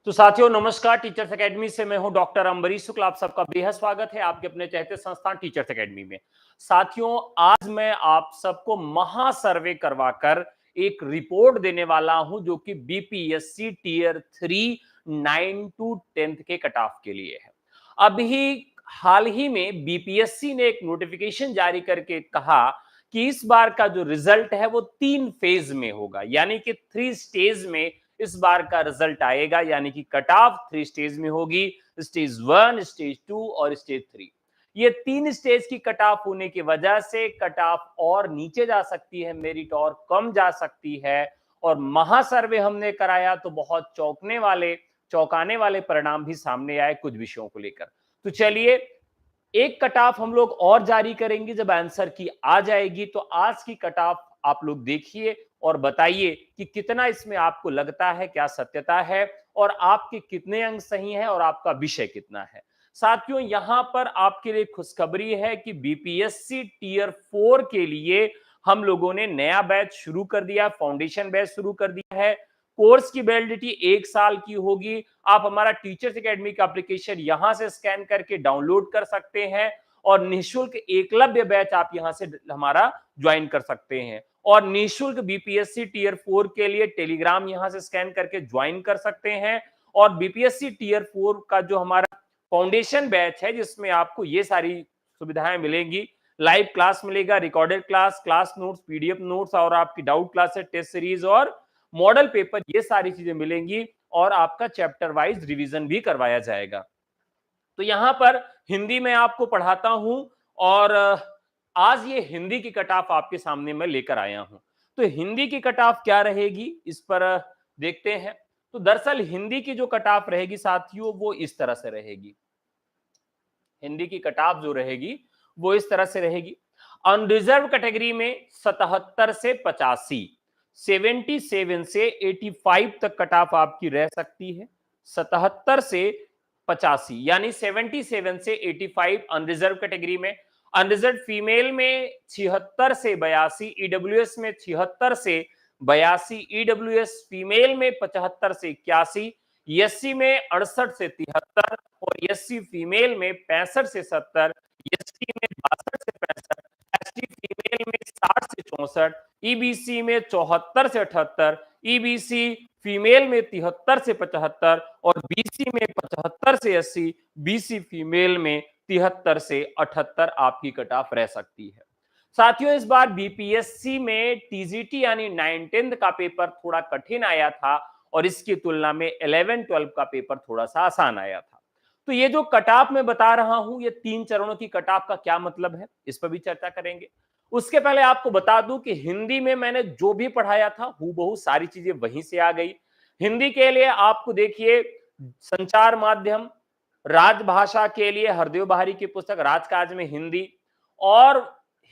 तो साथियों नमस्कार। टीचर्स एकेडमी से मैं हूं डॉक्टर अम्बरीश शुक्ल। आप सबका बेहद स्वागत है आपके अपने चहेते संस्थान टीचर्स एकेडमी में। साथियों आज मैं आप सबको महा सर्वे करवाकर एक रिपोर्ट देने वाला हूं जो कि बीपीएससी टीयर 3 9 टू 10th के कट ऑफ के लिए है। अभी हाल ही में बीपीएससी ने एक नोटिफिकेशन जारी करके कहा कि इस बार का जो रिजल्ट है वो 3 फेज में होगा, यानी कि 3 स्टेज में इस बार का रिजल्ट आएगा। यानी कि कट ऑफ 3 स्टेज में होगी, स्टेज 1, स्टेज 2 और स्टेज 3। ये 3 स्टेज की कट ऑफ होने की वजह से कट ऑफ और नीचे जा सकती है, मेरिट और कम जा सकती है। और महा सर्वे हमने कराया तो बहुत चौंकाने वाले परिणाम भी सामने आए कुछ विषयों को लेकर। तो चलिए एक कट ऑफ हम लोग और जारी करेंगे जब आंसर की आ जाएगी। तो आज की कट ऑफ आप लोग देखिए और बताइए कि कितना इसमें आपको लगता है, क्या सत्यता है और आपके कितने अंक सही हैं और आपका विषय कितना है। साथियों यहां पर आपके लिए खुशखबरी है कि बीपीएससी टीयर 4 के लिए हम लोगों ने नया बैच शुरू कर दिया, फाउंडेशन बैच शुरू कर दिया है। कोर्स की वैलिडिटी 1 साल की होगी। आप हमारा टीचर्स एकेडमी का एप्लीकेशन यहां से स्कैन करके डाउनलोड कर सकते हैं और निःशुल्क एकलव्य बैच आप यहां से हमारा ज्वाइन कर सकते हैं। और निःशुल्क बीपीएससी टीयर 4 के लिए टेलीग्राम यहां से स्कैन करके ज्वाइन कर सकते हैं। और बीपीएससी टीयर 4 का जो हमारा फाउंडेशन बैच है जिसमें आपको ये सारी सुविधाएं मिलेंगी, लाइव क्लास मिलेगा, recorded class, class notes, PDF notes और आपकी डाउट क्लासेस, टेस्ट सीरीज और मॉडल पेपर, ये सारी चीजें मिलेंगी और आपका चैप्टर वाइज रिवीजन भी करवाया जाएगा। तो यहां पर हिंदी में आपको पढ़ाता हूं और आज ये हिंदी की कट ऑफ आपके सामने मैं लेकर आया हूं। तो हिंदी की कट ऑफ क्या रहेगी इस पर देखते हैं। तो दरअसल हिंदी की जो कट ऑफ रहेगी साथियों वो इस तरह से रहेगी। हिंदी की कट ऑफ जो रहेगी वो इस तरह से रहेगी। अनरिजर्व कैटेगरी में 77 से 85, 77 से 85 तक कट ऑफ आपकी रह सकती है। 77 से 85 यानी 77 से 85 अनरिजर्व कैटेगरी में। अनरिजर्व फीमेल में 76 से 82, ईडब्ल्यूएस में 76 से 82, ईडब्ल्यूएस फीमेल में 75 से 81, एससी में 68 से 73 और एससी फीमेल में 65 से 70, एसटी में 62 से 65, एसटी फीमेल में 60 से 64, ईबीसी में 74 से 78, ईबीसी फीमेल में 73 से 75 और बीसी में 75 से 80, बीसी फीमेल में 73 से 78 आपकी कट ऑफ रह सकती है। साथियों इस बार बीपीएससी में टीजीटी यानी 9-10 का पेपर थोड़ा कठिन आया था और इसकी तुलना में 11-12 का पेपर थोड़ा सा आसान आया था। तो ये जो कट ऑफ मैं बता रहा हूं ये 3 चरणों की कट ऑफ का क्या मतलब है इस पर भी चर्चा करेंगे। उसके पहले आपको बता दूं कि हिंदी में मैंने जो भी पढ़ाया था हूबहू सारी चीजें वहीं से आ गई। हिंदी के लिए आपको देखिए संचार माध्यम, राजभाषा के लिए हरदेव बहारी की पुस्तक राजकाज में हिंदी और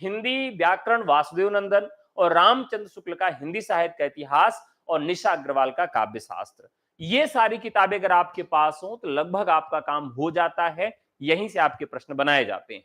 हिंदी व्याकरण वासुदेव नंदन और रामचंद्र शुक्ल का हिंदी साहित्य का इतिहास और निशा अग्रवाल का काव्य शास्त्र, ये सारी किताबें अगर आपके पास हो तो लगभग आपका काम हो जाता है। यहीं से आपके प्रश्न बनाए जाते हैं।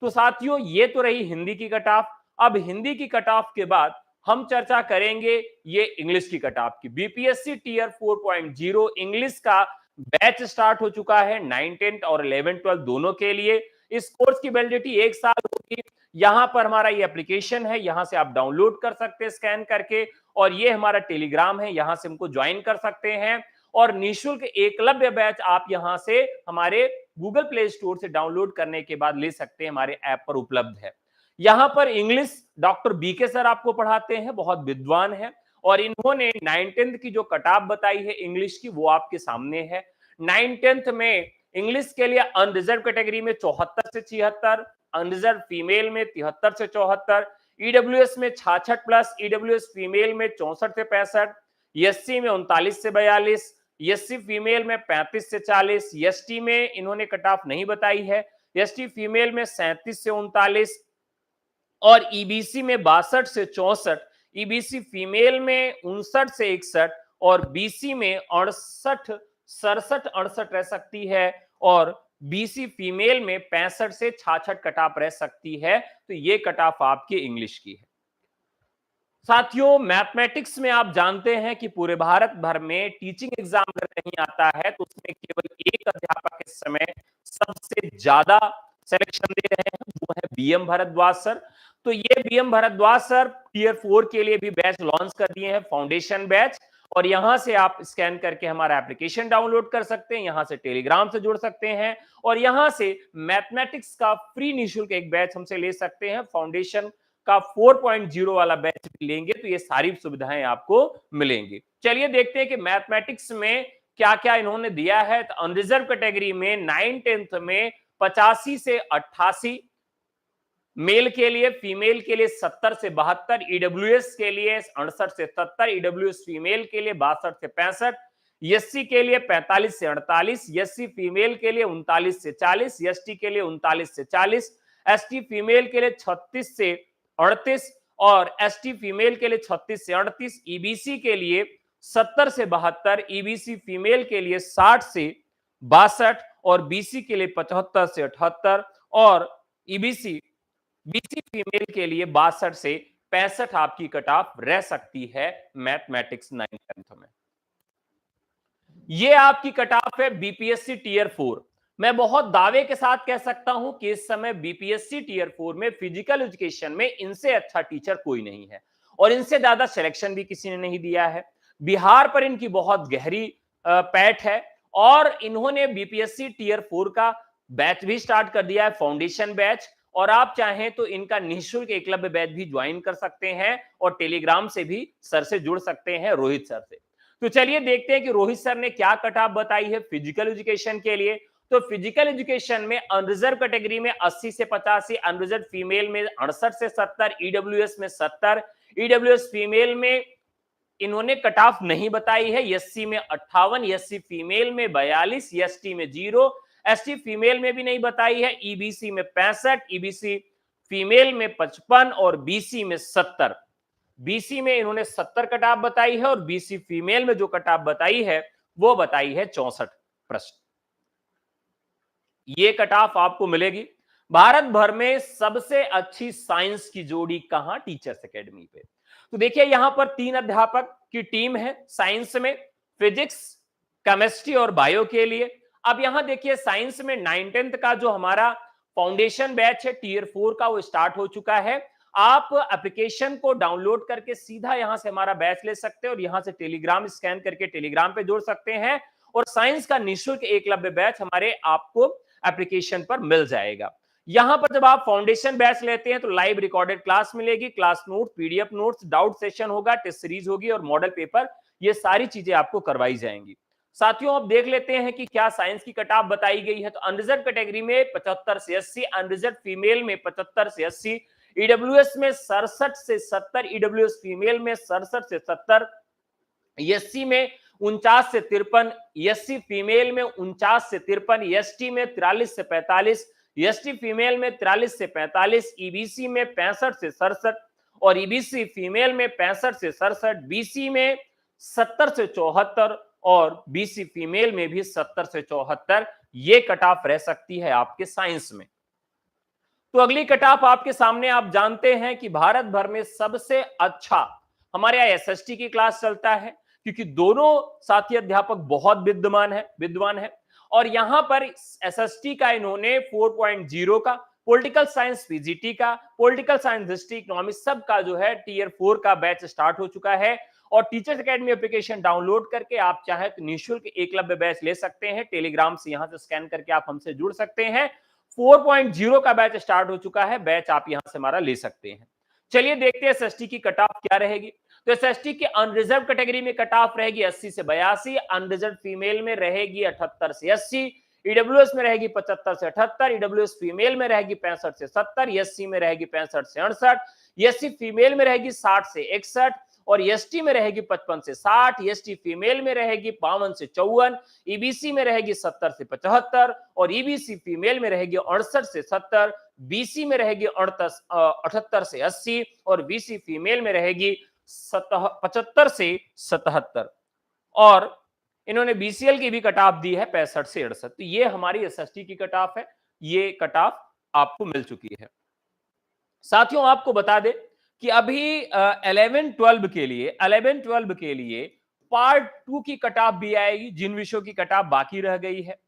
तो साथियों ये तो रही हिंदी की कट ऑफ। अब हिंदी की कट ऑफ के बाद हम चर्चा करेंगे ये इंग्लिश की कट ऑफ की। बीपीएससी टीयर 4.0 इंग्लिश का बैच स्टार्ट हो चुका है 9-10 और 11-12 दोनों के लिए। इस कोर्स की वैलिडिटी 1 साल होगी। यहां पर हमारा ये एप्लीकेशन है, यहां से आप डाउनलोड कर सकते हैं स्कैन करके और ये हमारा टेलीग्राम है, यहां से हमको ज्वाइन कर सकते हैं। और निःशुल्क एकलव्य बैच आप यहां से हमारे गूगल प्ले स्टोर से डाउनलोड करने के बाद ले सकते हैं, हमारे ऐप पर उपलब्ध है। यहां पर इंग्लिश डॉक्टर बीके सर आपको पढ़ाते हैं, बहुत विद्वान है और इन्होंने 9-10 की जो कट ऑफ बताई है इंग्लिश की वो आपके सामने है। 9-10 में इंग्लिश के लिए अनरिजर्व कैटेगरी में 74 से 76, अनरिजर्व फीमेल में 73 से 74, ईडब्ल्यूएस में 66 प्लस, ईडब्ल्यूएस फीमेल में 64 से 65, एससी में 39 से 42, एससी फीमेल में 35 से 40, एसटी में इन्होंने कट ऑफ नहीं बताई है, एसटी फीमेल में 37 से 39 और ईबीसी में 62 से 64, ईबीसी फीमेल में 59 से 61 और बीसी में 68 67 68 रह सकती है और बीसी फीमेल में 65 से 66 कट ऑफ रह सकती है। तो ये कट ऑफ आपकी इंग्लिश की है। साथियों, मैथमेटिक्स में आप जानते हैं कि पूरे भारत भर में टीचिंग एग्जाम अगर नहीं आता है तो उसमें केवल एक अध्यापक इस समय सबसे ज्यादा सिलेक्शन दे रहे हैं, वो है बीएम भारद्वाज सर। तो ये बीएम भारद्वाज सर टियर 4 के लिए भी बैच लॉन्च कर दिए हैं, फाउंडेशन बैच। और यहां से आप स्कैन करके हमारा एप्लीकेशन डाउनलोड कर सकते हैं, यहां से टेलीग्राम से जुड़ सकते हैं और यहां से मैथमेटिक्स का फ्री निःशुल्क एक बैच हमसे ले सकते हैं। फाउंडेशन का 4.0 वाला बैच लेंगे तो ये सारी सुविधाएं आपको मिलेंगी। चलिए देखते हैं कि मैथमेटिक्स में क्या क्या इन्होंने दिया है। तो अनरिजर्व कैटेगरी में 9th-10th में 85 से 88, मेल के लिए, फीमेल के लिए 70 से 72, ईडब्ल्यूएस के लिए 68 से 70, ईडब्ल्यूएस फीमेल के लिए 62 से 65, एससी के लिए 45 से 48, एससी फीमेल के लिए 39 से 40, एसटी के लिए 39 से 40, एसटी फीमेल के लिए 36 से 38 और एसटी फीमेल के लिए 36 से 38, ईबीसी के लिए 70 से 72, ईबीसी फीमेल के लिए 60 से 62 और बीसी के लिए 75 से 78 और ईबीसी बीसी फीमेल के लिए 62 से 65 आपकी कट ऑफ रह सकती है मैथमेटिक्स 9th-10th में। ये आपकी कट ऑफ है बीपीएससी टियर 4। मैं बहुत दावे के साथ कह सकता हूं कि इस समय बीपीएससी टियर 4 में फिजिकल एजुकेशन में इनसे अच्छा टीचर कोई नहीं है और इनसे ज्यादा सिलेक्शन भी किसी ने नहीं दिया है। बिहार पर इनकी बहुत गहरी पैठ है और इन्होंने बीपीएससी टियर 4 का बैच भी स्टार्ट कर दिया है, फाउंडेशन बैच। और आप चाहें तो इनका निःशुल्क एकलव्य बैच भी ज्वाइन कर सकते हैं और टेलीग्राम से भी सर से जुड़ सकते हैं, रोहित सर से। तो चलिए देखते हैं कि रोहित सर ने क्या कट ऑफ बताई है फिजिकल एजुकेशन के लिए। तो फिजिकल एजुकेशन में अनरिजर्व कैटेगरी में 80 से 85, अनरिजर्व फीमेल में 68 से 70, ईडब्ल्यूएस में 70, ईडब्ल्यूएस फीमेल में इन्होंने कट ऑफ नहीं बताई है, एससी में 58, एससी फीमेल में 42, एसटी में 0, एसटी फीमेल में भी नहीं बताई है, ईबीसी में 65, ईबीसी फीमेल में 55 और बीसी में 70। बीसी में इन्होंने 70 कट ऑफ बताई है और बीसी फीमेल में जो कट ऑफ बताई है वो बताई है 64 प्रश्न। ये कट ऑफ आपको मिलेगी। भारत भर में सबसे अच्छी साइंस की जोड़ी कहां? टीचर्स एकेडमी पे। तो देखिए यहां पर 3 अध्यापक की टीम है साइंस में, फिजिक्स, केमिस्ट्री और बायो के लिए। अब यहां देखिए साइंस में 9th-10th का जो हमारा फाउंडेशन बैच है टियर 4 का वो स्टार्ट हो चुका है। आप एप्लीकेशन को डाउनलोड करके सीधा यहां से हमारा बैच ले सकते हैं और यहां से टेलीग्राम स्कैन करके टेलीग्राम पे जोड़ सकते हैं और साइंस का निःशुल्क एकलव्य बैच हमारे आपको एप्लीकेशन पर मिल जाएगा। यहां पर जब आप फाउंडेशन बैच लेते हैं तो लाइव रिकॉर्डेड क्लास मिलेगी, class note, PDF notes, doubt session होगा, टेस्ट सीरीज होगी और मॉडल पेपर, ये सारी चीजें आपको करवाई जाएंगी। साथियों अब देख लेते हैं कि क्या साइंस की कट ऑफ बताई गई है। तो अनरिजर्व कैटेगरी में 75 से 80, अनरिजर्व फीमेल में 75 से 80, ईडब्ल्यूएस में 67 से 70, ईडब्ल्यूएस फीमेल में 67 से 70, एससी में 49 से 53, एससी फीमेल में 49 से 53, एसटी में 43 से 45, एसटी फीमेल में 43 से 45, ईबीसी में 65 से 67 और ईबीसी फीमेल में 65 से 67, बीसी में 70 से 74 और बीसी फीमेल में भी 70 से 74। ये कट ऑफ रह सकती है आपके साइंस में। तो अगली कट ऑफ आपके सामने, आप जानते हैं कि भारत भर में सबसे अच्छा हमारे यहाँ एसएसटी की क्लास चलता है क्योंकि दोनों साथी अध्यापक बहुत विद्वान है और यहां पर एसएसटी का इन्होंने 4.0 का, पॉलिटिकल साइंस पीजीटी का, पॉलिटिकल साइंस हिस्ट्री इकोनॉमिक्स सब का जो है टियर 4 का बैच स्टार्ट हो चुका है और टीचर्स एकेडमी एप्लीकेशन डाउनलोड करके आप चाहे तो निःशुल्क एकलव्य बैच ले सकते हैं। टेलीग्राम से यहां से स्कैन करके आप हमसे जुड़ सकते हैं। 4.0 का बैच स्टार्ट हो चुका है, बैच आप यहां से हमारा ले सकते हैं। चलिए देखते हैं एसएसटी की कट ऑफ क्या रहेगी। तो एसएसटी के अनरिजर्व कैटेगरी में कट ऑफ रहेगी 80 से 82, अनरिजर्व फीमेल में रहेगी 78 से 80, ईडब्ल्यूएस में रहेगी 75 से 78, ईडब्ल्यूएस फीमेल में रहेगी 65 से 70, एससी में रहेगी 65 से 68, एससी फीमेल में रहेगी 60 से 61 और एसटी में रहेगी 55 से 60, एसटी फीमेल में रहेगी 52 से 54, ईबीसी में रहेगी 70 से 75 और ईबीसी फीमेल में रहेगी 68 से 70, बीसी में रहेगी 78 से 80 और बीसी फीमेल में रहेगी 75 से 77 और इन्होंने बीसीएल की भी कट ऑफ दी है 65 से 68। तो ये हमारी एसएसटी की कट ऑफ है, ये कट ऑफ आपको मिल चुकी है। साथियों आपको बता दें कि अभी 11-12 के लिए पार्ट 2 की कट ऑफ भी आएगी, जिन विषयों की कट ऑफ बाकी रह गई है।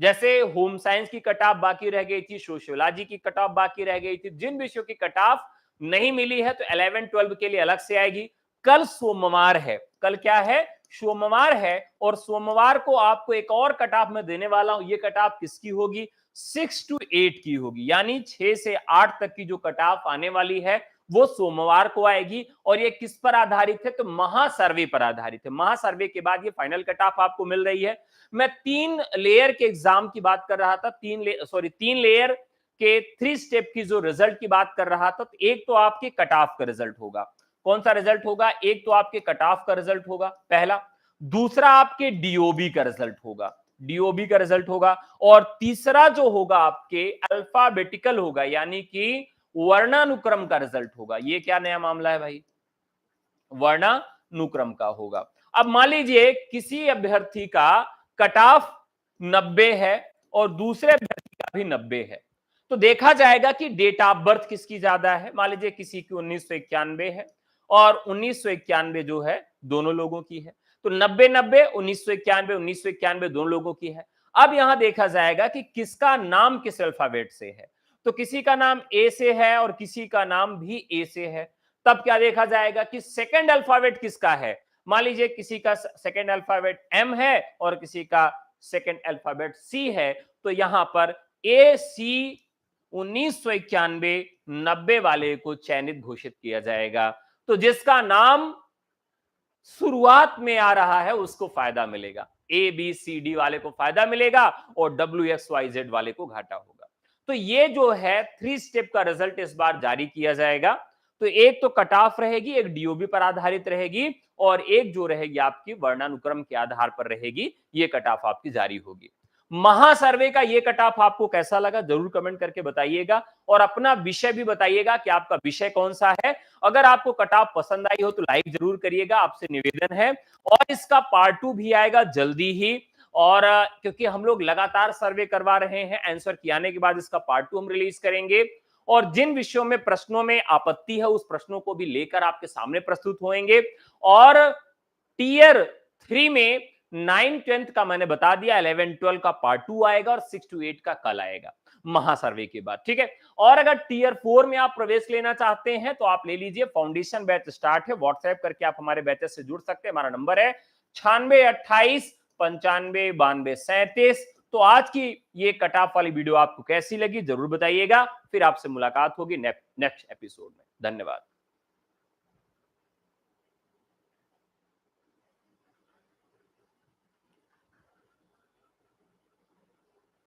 जैसे होम साइंस की कट ऑफ बाकी रह गई थी, सोशियोलॉजी की कट ऑफ बाकी रह गई थी, जिन विषयों की कट ऑफ नहीं मिली है तो 11-12 के लिए अलग से आएगी। कल सोमवार है, कल क्या है, सोमवार है, और सोमवार को आपको एक और कट ऑफ मैं देने वाला हूं। ये कट ऑफ किसकी होगी, 6 to 8 की होगी, यानी 6 से 8 तक की जो कट ऑफ आने वाली है वो सोमवार को आएगी। और ये किस पर आधारित है, तो महासर्वे पर आधारित है। महासर्वे के बाद ये फाइनल कट ऑफ आपको मिल रही है। मैं 3 लेयर के एग्जाम की बात कर रहा था, 3 लेयर के 3 स्टेप की जो रिजल्ट की बात कर रहा था। तो एक तो आपके कट ऑफ का रिजल्ट होगा, कौन सा रिजल्ट होगा, एक तो आपके कट ऑफ का रिजल्ट होगा पहला, दूसरा आपके डीओबी का रिजल्ट होगा, डीओबी का रिजल्ट होगा, और तीसरा जो होगा आपके अल्फाबेटिकल होगा, यानी कि वर्णानुक्रम का रिजल्ट होगा। ये क्या नया मामला है भाई, वर्णानुक्रम का होगा। अब मान लीजिए किसी अभ्यर्थी का कट ऑफ 90 है और दूसरे अभ्यर्थी का भी 90 है, तो देखा जाएगा कि डेट ऑफ बर्थ किसकी ज्यादा है। मान लीजिए किसी की 1991 है और 1991 जो है दोनों लोगों की है, तो 90-90, 1991 दोनों लोगों की है। अब यहां देखा जाएगा कि किसका नाम किस अल्फाबेट से है, तो किसी का नाम ए से है और किसी का नाम भी ए से है। तब क्या देखा जाएगा कि सेकंड अल्फाबेट किसका है। मान लीजिए किसी का सेकंड अल्फाबेट एम है और किसी का सेकंड अल्फाबेट सी है, तो यहां पर ए सी 1991-90 वाले को चयनित घोषित किया जाएगा। तो जिसका नाम शुरुआत में आ रहा है उसको फायदा मिलेगा, ए बी सी डी वाले को फायदा मिलेगा और डब्ल्यू एक्स वाई जेड वाले को घाटा होगा। तो ये जो है 3 स्टेप का रिजल्ट इस बार जारी किया जाएगा। तो एक तो कट ऑफ रहेगी, एक डीओबी पर आधारित रहेगी, और एक जो रहेगी आपकी वर्णानुक्रम के आधार पर रहेगी। ये कट ऑफ आपकी जारी होगी। महासर्वे का ये कट ऑफ आपको कैसा लगा जरूर कमेंट करके बताइएगा, और अपना विषय भी बताइएगा कि आपका विषय कौन सा है। अगर आपको कट ऑफ पसंद आई हो तो लाइक जरूर करिएगा, आपसे निवेदन है। और इसका पार्ट 2 भी आएगा जल्दी ही, और क्योंकि हम लोग लगातार सर्वे करवा रहे हैं, आंसर की आने के बाद इसका पार्ट 2 हम रिलीज करेंगे। और जिन विषयों में प्रश्नों में आपत्ति है उस प्रश्नों को भी लेकर आपके सामने प्रस्तुत होंगे। और टीयर 3 में 9-10 का मैंने बता दिया, 11-12 का पार्ट 2 आएगा और 6 to 8 का कल आएगा महासर्वे के बाद, ठीक है। और अगर टीयर 4 में आप प्रवेश लेना चाहते हैं तो आप ले लीजिए, फाउंडेशन बैच स्टार्ट है, व्हाट्सएप करके आप हमारे बैचेस से जुड़ सकते हैं। हमारा नंबर है 9628959237। तो आज की ये कट ऑफ वाली वीडियो आपको कैसी लगी जरूर बताइएगा, फिर आपसे मुलाकात होगी नेक्स्ट एपिसोड में। धन्यवाद।